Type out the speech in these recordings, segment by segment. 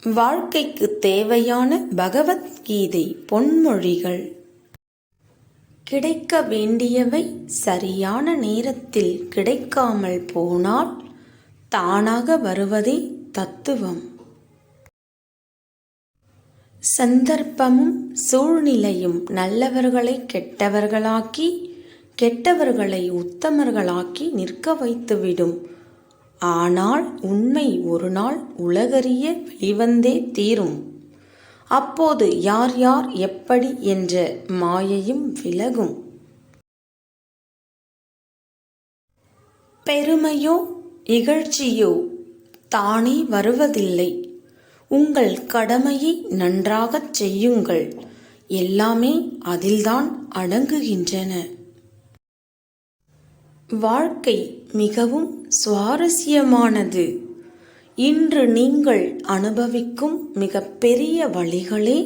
வாழ்க்கைக்கு தேவையான பகவத்கீதை பொன்மொழிகள். கிடைக்க வேண்டியவை சரியான நேரத்தில் கிடைக்காமல் போனால் தானாக வருவதே தத்துவம். சந்தர்ப்பமும் சூழ்நிலையும் நல்லவர்களை கெட்டவர்களாக்கி, கெட்டவர்களை உத்தமர்களாக்கி நிற்க வைத்துவிடும். ஆனால் உண்மை ஒரு நாள் உலகறிய வெளிவந்தே தீரும். அப்போது யார் யார் எப்படி என்ற மாயையும் விலகும். பெருமையோ இகழ்ச்சியோ தானே வருவதில்லை. உங்கள் கடமையை நன்றாகச் செய்யுங்கள். எல்லாமே அதில்தான் அடங்குகின்றன. வாழ்க்கை மிகவும் சுவாரஸ்யமானது. இன்று நீங்கள் அனுபவிக்கும் மிகப்பெரிய வழிகளே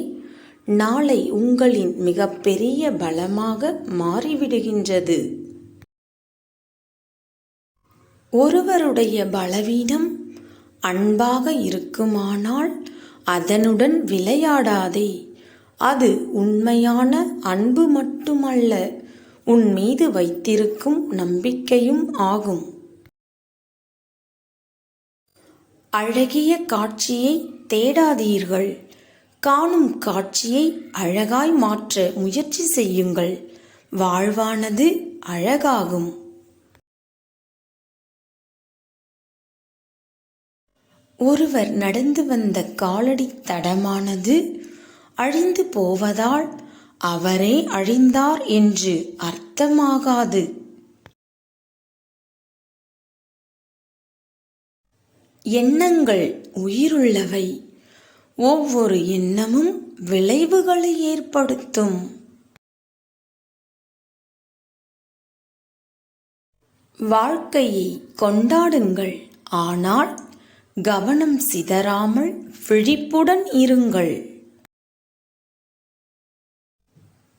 நாளை உங்களின் மிகப்பெரிய பலமாக மாறிவிடுகின்றது. ஒருவருடைய பலவீனம் அன்பாக இருக்குமானால் அதனுடன் விளையாடாதே. அது உண்மையான அன்பு மட்டுமல்ல, உன் மீது வைத்திருக்கும் நம்பிக்கையும் ஆகும். அழகிய காட்சியை தேடாதீர்கள். காணும் காட்சியை அழகாய் மாற்ற முயற்சி செய்யுங்கள். வாழ்வானது அழகாகும். ஒருவர் நடந்து வந்த காலடி தடமானது அழிந்து போவதால் அவரே அழிந்தார் என்று அர்த்தமாகாது. எண்ணங்கள் உயிருள்ளவை. ஒவ்வொரு எண்ணமும் விளைவுகளை ஏற்படுத்தும். வாழ்க்கையை கொண்டாடுங்கள், ஆனால் கவனம் சிதறாமல் விழிப்புடன் இருங்கள்.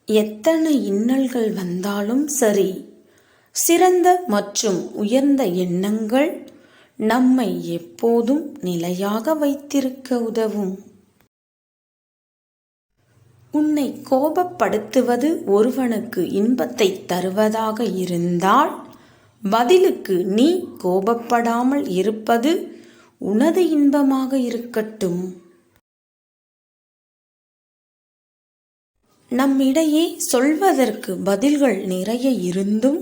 எத்தனை இன்னல்கள் வந்தாலும் சரி, சிறந்த மற்றும் உயர்ந்த எண்ணங்கள் நம்மை எப்போதும் நிலையாக வைத்திருக்க உதவும். உன்னை கோபப்படுத்துவது ஒருவனுக்கு இன்பத்தை தருவதாக இருந்தால், பதிலுக்கு நீ கோபப்படாமல் இருப்பது உனது இன்பமாக இருக்கட்டும். நம்மிடையே சொல்வதற்கு பதில்கள் நிறைய இருந்தும்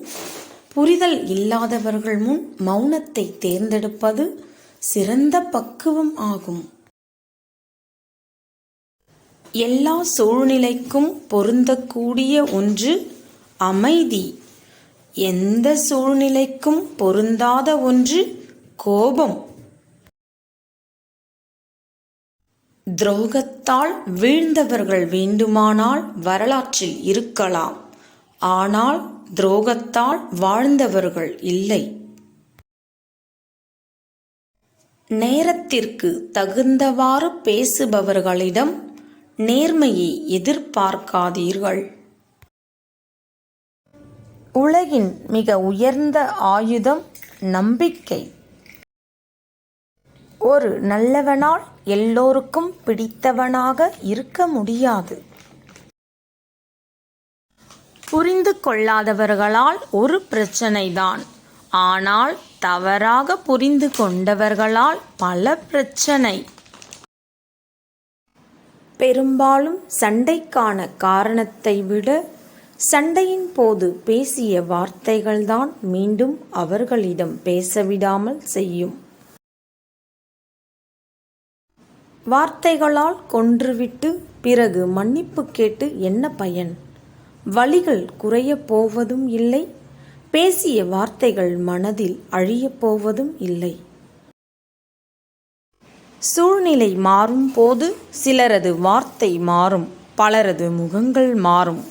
புரிதல் இல்லாதவர்கள் முன் மௌனத்தை தேர்ந்தெடுப்பது சிறந்த பக்குவம் ஆகும். எல்லா சூழ்நிலைக்கும் பொருந்தக்கூடிய ஒன்று அமைதி. எந்த சூழ்நிலைக்கும் பொருந்தாத ஒன்று கோபம். துரோகத்தால் வீழ்ந்தவர்கள் வேண்டுமானால் வரலாற்றில் இருக்கலாம், ஆனால் துரோகத்தால் வாழ்ந்தவர்கள் இல்லை. நேரத்திற்கு தகுந்தவாறு பேசுபவர்களிடம் நேர்மையை எதிர்பார்க்காதீர்கள். உலகின் மிக உயர்ந்த ஆயுதம் நம்பிக்கை. ஒரு நல்லவனால் எல்லோருக்கும் பிடித்தவனாக இருக்க முடியாது. புரிந்து கொள்ளாதவர்களால் ஒரு பிரச்சனைதான், ஆனால் தவறாக புரிந்து கொண்டவர்களால் பல பிரச்சனை. பெரும்பாலும் சண்டைக்கான காரணத்தை விட சண்டையின் போது பேசிய வார்த்தைகள்தான் மீண்டும் அவர்களிடம் பேசவிடாமல் செய்யும். வார்த்தைகளால் கொன்றுவிட்டு பிறகு மன்னிப்பு கேட்டு என்ன பயன்? வலிகள் குறையப் போவதும் இல்லை, பேசிய வார்த்தைகள் மனதில் அழியப் போவதும் இல்லை. சூழ்நிலை மாறும் போது சிலரது வார்த்தை மாறும், பலரது முகங்கள் மாறும்.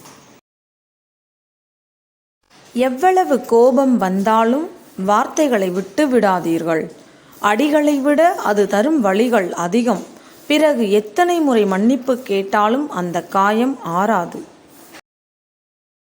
எவ்வளவு கோபம் வந்தாலும் வார்த்தைகளை விட்டு விடாதீர்கள். அடிகளை விட அது தரும் வலிகள் அதிகம். பிறகு எத்தனை முறை மன்னிப்பு கேட்டாலும் அந்த காயம் ஆறாது.